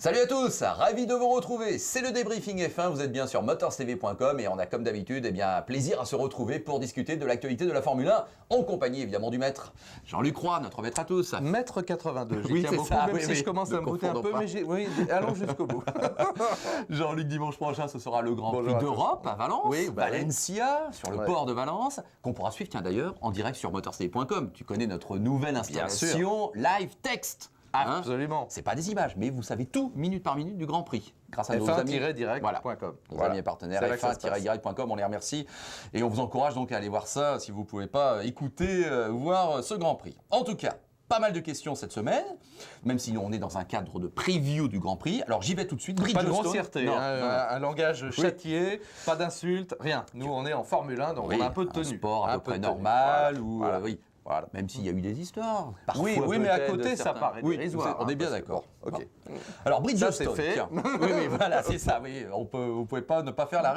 Salut à tous, ravi de vous retrouver, c'est le débriefing F1, vous êtes bien sur motorstv.com et on a comme d'habitude plaisir à se retrouver pour discuter de l'actualité de la Formule 1 en compagnie évidemment du maître Jean-Luc Roy, notre maître à tous. Maître 82, j'y Oui, tiens c'est beaucoup, ça, même oui, si oui. je commence à me bouter un peu, mais oui, allons jusqu'au bout. Jean-Luc, dimanche prochain, ce sera le Grand Bonjour Prix à d'Europe à Valence, Oui, bah oui. Valencia, sur le port de Valence, qu'on pourra suivre, tiens d'ailleurs, en direct sur motorstv.com. Tu connais notre nouvelle installation live text. Hein, Absolument. c'est pas des images, mais vous savez tout, minute par minute, du Grand Prix. Grâce à nos amis F1-direct.com. Nos amis et partenaires, F1-direct.com, on les remercie. Et on vous encourage donc à aller voir ça, si vous ne pouvez pas écouter, voir ce Grand Prix. En tout cas, pas mal de questions cette semaine, même si on est dans un cadre de preview du Grand Prix. Alors j'y vais tout de suite. Pas de grossièreté, un langage châtié, pas d'insultes, rien. Nous, on est en Formule 1, donc on a un peu de tenue. Un sport à peu près normal, voilà. Même s'il y a eu des histoires. Oui, mais à côté, ça paraît dérisoire. On est bien d'accord. Ok. Bon. Alors, Bridgestone, ça, c'est fait. tiens. Oui, voilà, c'est ça. Oui, vous ne pouvez pas ne pas faire la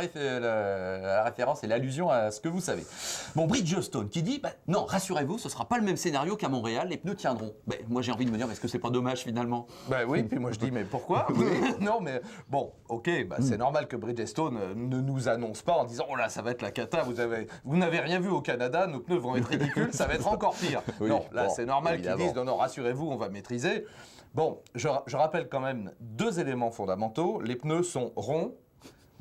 référence et l'allusion à ce que vous savez. Bon, Bridgestone qui dit, non, rassurez-vous, ce ne sera pas le même scénario qu'à Montréal, les pneus tiendront. Moi, j'ai envie de me dire, est-ce que c'est pas dommage finalement? Oui, puis moi je dis, mais pourquoi? Non, mais bon, ok, c'est normal que Bridgestone ne nous annonce pas en disant, oh là, ça va être la cata, vous n'avez rien vu au Canada, nos pneus vont être ridicules, ça va être encore pire. C'est normal qu'ils disent, non, rassurez-vous, on va maîtriser. Bon, je rappelle quand même deux éléments fondamentaux. Les pneus sont ronds,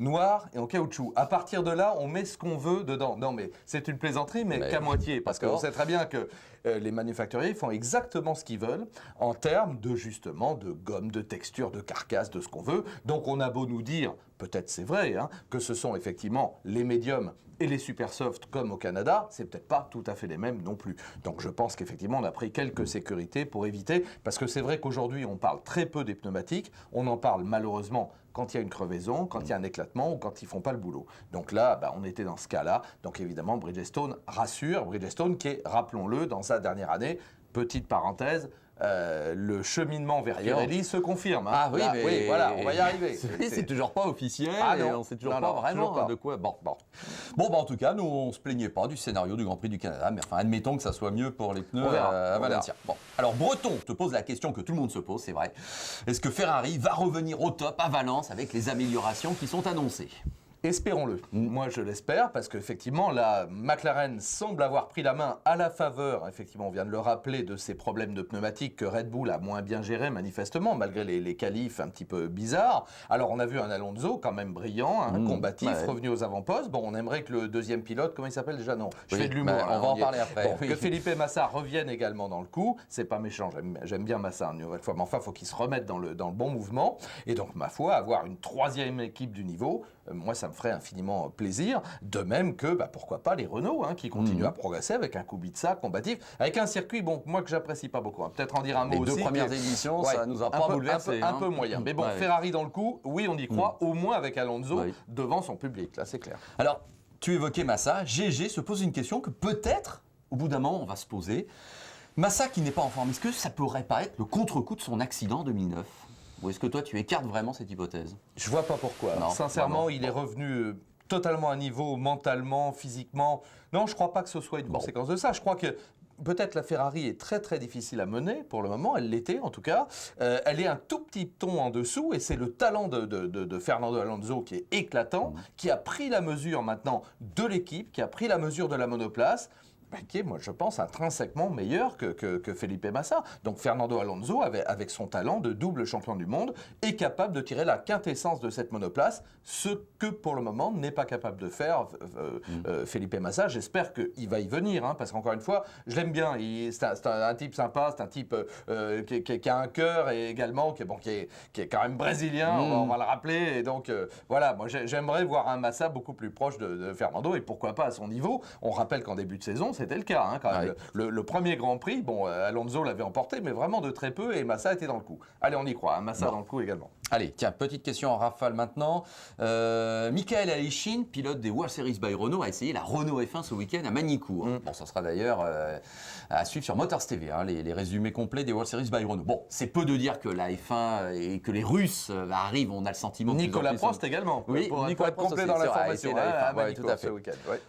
noirs et en caoutchouc. À partir de là, on met ce qu'on veut dedans. Non, mais c'est une plaisanterie, mais qu'à moitié. Parce qu'on sait très bien que les manufacturiers font exactement ce qu'ils veulent en termes de, justement, de gomme, de texture, de carcasse, de ce qu'on veut. Donc, on a beau nous dire, peut-être c'est vrai, que ce sont effectivement les médiums et les super soft comme au Canada, c'est peut-être pas tout à fait les mêmes non plus. Donc, je pense qu'effectivement, on a pris quelques sécurités pour éviter, parce que c'est vrai qu'aujourd'hui, on parle très peu des pneumatiques. On en parle malheureusement quand il y a une crevaison, quand il y a un éclatement ou quand ils font pas le boulot. Donc là, on était dans ce cas-là. Donc évidemment, Bridgestone rassure. Bridgestone qui est, rappelons-le, dans sa dernière année, petite parenthèse, le cheminement vers Pirelli se confirme. Mais voilà, on va y arriver. C'est toujours pas officiel et on ne sait toujours pas vraiment de quoi. Bon, en tout cas, nous, on se plaignait pas du scénario du Grand Prix du Canada, mais enfin, admettons que ça soit mieux pour les pneus à Valencia. Bon, alors Breton te pose la question que tout le monde se pose, c'est vrai. Est-ce que Ferrari va revenir au top à Valence avec les améliorations qui sont annoncées ? Espérons-le. Moi, je l'espère, parce qu'effectivement, la McLaren semble avoir pris la main à la faveur, effectivement, on vient de le rappeler, de ces problèmes de pneumatiques que Red Bull a moins bien gérés, manifestement, malgré les qualifs un petit peu bizarres. Alors, on a vu un Alonso quand même brillant, combatif, revenu aux avant-postes. Bon, on aimerait que le deuxième pilote, comment il s'appelle déjà? Non, je fais de l'humour. On va en parler après. Que Felipe Massa revienne également dans le coup. C'est pas méchant, j'aime bien Massa une nouvelle fois, mais enfin, il faut qu'il se remette dans le bon mouvement. Et donc, ma foi, avoir une troisième équipe du niveau, moi, ça me ferait infiniment plaisir, de même que, pourquoi pas, les Renault, qui continuent à progresser avec un Kubica combatif, avec un circuit, moi, que j'apprécie pas beaucoup. Peut-être en dire un mot aussi. Les deux premières éditions, ça nous a pas bouleversé. Un peu moyen. Mais bon, Ferrari dans le coup, oui, on y croit, au moins avec Alonso devant son public, là, c'est clair. Alors, tu évoquais Massa, GG se pose une question que peut-être, au bout d'un moment, on va se poser. Massa qui n'est pas en forme, est-ce que ça pourrait pas être le contre-coup de son accident en 2009 ? Ou est-ce que toi, tu écartes vraiment cette hypothèse? Je vois pas pourquoi. Non, sincèrement, il est revenu totalement à niveau, mentalement, physiquement. Non, je crois pas que ce soit une conséquence de ça. Je crois que peut-être la Ferrari est très très difficile à mener pour le moment, elle l'était en tout cas. Elle est un tout petit ton en dessous et c'est le talent de Fernando Alonso qui est éclatant, qui a pris la mesure maintenant de l'équipe, qui a pris la mesure de la monoplace. Qui est, moi, je pense, intrinsèquement meilleur que Felipe Massa. Donc, Fernando Alonso, avec son talent de double champion du monde, est capable de tirer la quintessence de cette monoplace, ce que, pour le moment, n'est pas capable de faire Felipe Massa. J'espère qu'il va y venir, parce qu'encore une fois, je l'aime bien. C'est un type sympa, c'est un type qui a un cœur et également qui est quand même brésilien, on va le rappeler. Et donc, voilà, moi, j'aimerais voir un Massa beaucoup plus proche de Fernando et pourquoi pas à son niveau. On rappelle qu'en début de saison, c'était le cas, quand même. Le premier Grand Prix, Alonso l'avait emporté, mais vraiment de très peu, et Massa était dans le coup. Allez, on y croit, Massa dans le coup également. Allez, tiens, petite question en rafale maintenant. Michael Alechin, pilote des World Series by Renault, a essayé la Renault F1 ce week-end à Magny-Cours. Bon, ça sera d'ailleurs à suivre sur Motors TV, les résumés complets des World Series by Renault. Bon, c'est peu de dire que la F1 et que les Russes arrivent, on a le sentiment... Nicolas Prost également, oui, pour Nicolas être Prost complet aussi, dans l'information. Tout à fait.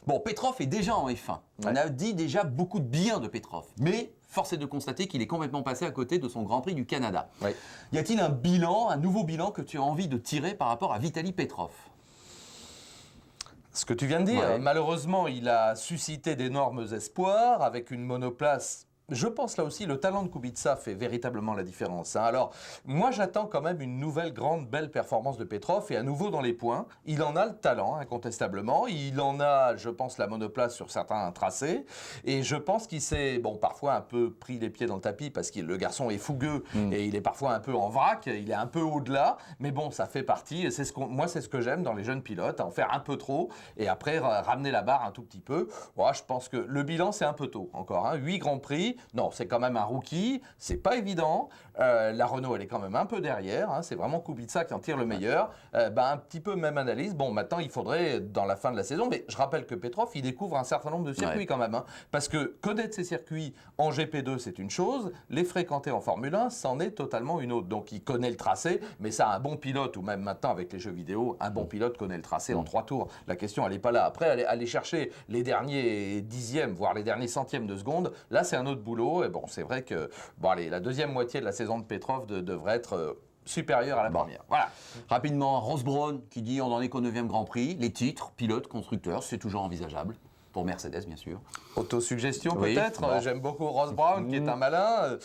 Bon, Petrov est déjà en F1. On a dit déjà beaucoup de bien de Petrov, mais force est de constater qu'il est complètement passé à côté de son Grand Prix du Canada. Oui. Y a-t-il un nouveau bilan que tu as envie de tirer par rapport à Vitaly Petrov ? Ce que tu viens de dire, malheureusement, il a suscité d'énormes espoirs avec une monoplace. Je pense là aussi, le talent de Kubica fait véritablement la différence. Alors, moi j'attends quand même une nouvelle grande belle performance de Petrov et à nouveau dans les points. Il en a le talent, incontestablement. Il en a, je pense, la monoplace sur certains tracés. Et je pense qu'il s'est, parfois un peu pris les pieds dans le tapis parce que le garçon est fougueux et il est parfois un peu en vrac. Il est un peu au-delà. Mais bon, ça fait partie. Moi, c'est ce que j'aime dans les jeunes pilotes, en faire un peu trop et après ramener la barre un tout petit peu. Moi, je pense que le bilan, c'est un peu tôt encore. 8 Grands Prix. Non, c'est quand même un rookie, c'est pas évident. La Renault, elle est quand même un peu derrière. C'est vraiment Kubica qui en tire le meilleur. Un petit peu même analyse. Bon, maintenant, il faudrait dans la fin de la saison. Mais je rappelle que Petrov, il découvre un certain nombre de circuits quand même. Parce que connaître ces circuits en GP2, c'est une chose. Les fréquenter en Formule 1, c'en est totalement une autre. Donc, il connaît le tracé. Mais ça, un bon pilote, ou même maintenant avec les jeux vidéo, un bon pilote connaît le tracé en 3 tours. La question, elle n'est pas là. Après, aller chercher les derniers dixièmes, voire les derniers centièmes de seconde, là, c'est un autre boulot. Et bon, c'est vrai que la deuxième moitié de la saison de Petrov devrait être supérieure à la première. Voilà. Rapidement, Ross Brawn qui dit on en est qu'au 9e Grand Prix. Les titres, pilote, constructeur, c'est toujours envisageable. Pour Mercedes, bien sûr. Autosuggestion peut-être. Bon. J'aime beaucoup Ross Brawn, qui est un malin.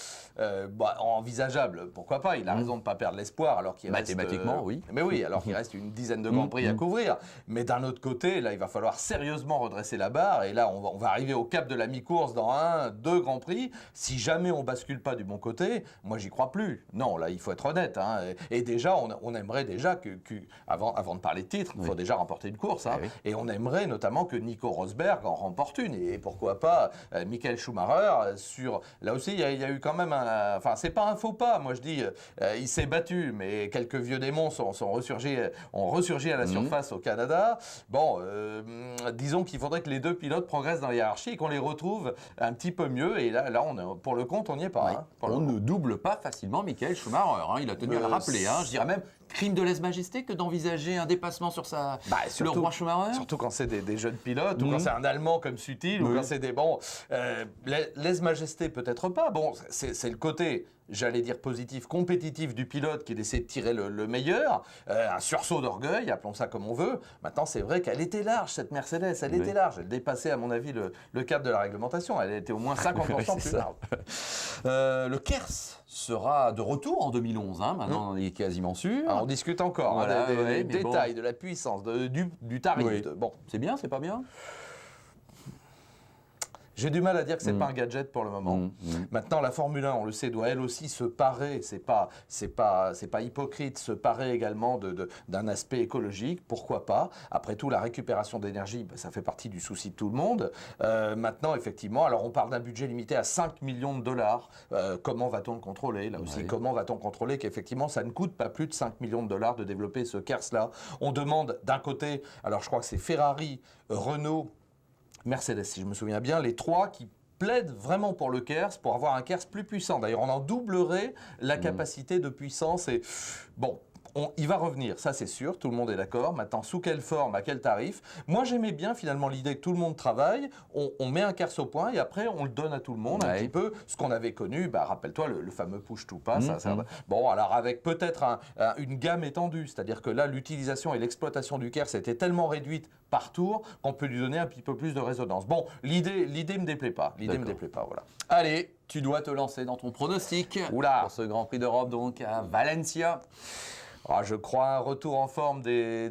Envisageable, pourquoi pas. Il a raison de ne pas perdre l'espoir alors qu'il reste... Mathématiquement, oui. Mais oui, alors qu'il reste une dizaine de Grands Prix à couvrir. Mais d'un autre côté, là, il va falloir sérieusement redresser la barre. Et là, on va arriver au cap de la mi-course dans 2 Grands Prix. Si jamais on bascule pas du bon côté, moi, j'y crois plus. Non, là, il faut être honnête. Et déjà, on aimerait déjà avant de parler de titre, il faut déjà remporter une course. Et on aimerait notamment que Nico Rosberg en remporte une. Et pourquoi pas Michael Schumacher là aussi, il y a eu quand même c'est pas un faux pas, moi je dis, il s'est battu, mais quelques vieux démons ont ressurgi à la surface au Canada. Disons qu'il faudrait que les 2 pilotes progressent dans la hiérarchie et qu'on les retrouve un petit peu mieux. Et là pour le compte, on n'y est pas. On ne double pas facilement Michael Schumacher. Il a tenu à le rappeler. Je dirais même crime de lèse-majesté que d'envisager un dépassement sur le roi Schumacher. Surtout quand c'est des jeunes pilotes, ou quand c'est un Allemand comme Sutil, ou quand c'est des lèse-majesté peut-être pas. Bon, c'est le côté, j'allais dire positif, compétitif du pilote qui essaie de tirer le meilleur. Un sursaut d'orgueil, appelons ça comme on veut. Maintenant, c'est vrai qu'elle était large, cette Mercedes. Elle était large. Elle dépassait, à mon avis, le cap de la réglementation. Elle était au moins 50% plus large. Le Kers sera de retour en 2011. Maintenant, on est quasiment sûr. On discute encore des détails, de la puissance, du tarif. Bon, c'est bien, c'est pas bien? J'ai du mal à dire que c'est pas un gadget pour le moment. Maintenant, la Formule 1, on le sait, doit elle aussi se parer. C'est pas hypocrite, se parer également d'un aspect écologique. Pourquoi pas? Après tout, la récupération d'énergie, ça fait partie du souci de tout le monde. Maintenant, effectivement, alors on parle d'un budget limité à 5 millions de dollars. Comment va-t-on le contrôler? Là aussi, comment va-t-on contrôler qu'effectivement, ça ne coûte pas plus de 5 millions de dollars de développer ce KERS-là? On demande d'un côté, alors je crois que c'est Ferrari, Renault, Mercedes, si je me souviens bien, les 3 qui plaident vraiment pour le KERS, pour avoir un KERS plus puissant. D'ailleurs, on en doublerait la capacité de puissance. Et bon, il va revenir, ça c'est sûr, tout le monde est d'accord. Maintenant, sous quelle forme, à quel tarif? Moi, j'aimais bien finalement l'idée que tout le monde travaille, on met un KERS au point et après, on le donne à tout le monde, un petit peu ce qu'on avait connu. Rappelle-toi, le fameux push to pass. Bon, alors avec peut-être une gamme étendue, c'est-à-dire que là, l'utilisation et l'exploitation du KERS était tellement réduite par tour qu'on peut lui donner un petit peu plus de résonance. Bon, l'idée me déplaît pas. Voilà. Allez, tu dois te lancer dans ton pronostic pour ce Grand Prix d'Europe, donc à Valencia. Je crois un retour en forme des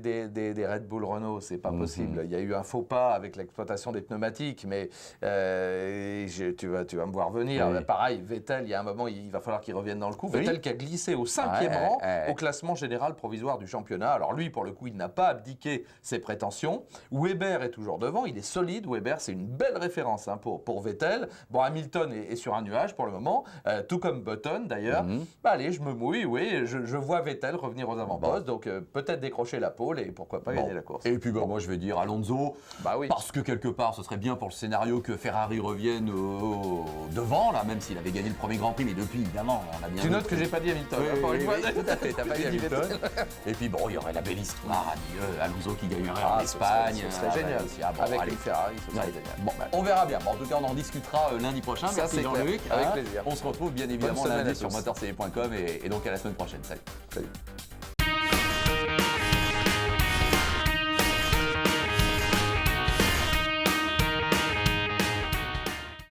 Red Bull Renault, c'est pas possible. Il y a eu un faux pas avec l'exploitation des pneumatiques, mais tu vas me voir venir. Pareil, Vettel, il y a un moment, il va falloir qu'il revienne dans le coup. Vettel qui a glissé au 5e rang au classement général provisoire du championnat. Alors lui, pour le coup, il n'a pas abdiqué ses prétentions. Weber est toujours devant, il est solide. Weber, c'est une belle référence pour Vettel. Bon, Hamilton est sur un nuage pour le moment, tout comme Button d'ailleurs. Allez, je me mouille, je vois Vettel revenir aux avant-postes, donc peut-être décrocher la pole et pourquoi pas gagner la course. Et puis moi je vais dire Alonso, parce que quelque part ce serait bien pour le scénario que Ferrari revienne devant, là, même s'il avait gagné le premier Grand Prix, mais depuis évidemment on a bien... Tu notes que j'ai pas dit Hamilton, encore une fois. Tout à fait, t'as pas dit Hamilton. Et puis bon, il y aurait la belle histoire, Alonso qui gagnerait en Espagne. Ce serait génial, avec les Ferrari, ce serait génial. Bon, on verra bien. En tout cas, on en discutera lundi prochain. Merci Jean-Luc. Avec plaisir. On se retrouve bien évidemment lundi sur motorcv.com et donc à la semaine prochaine. Salut.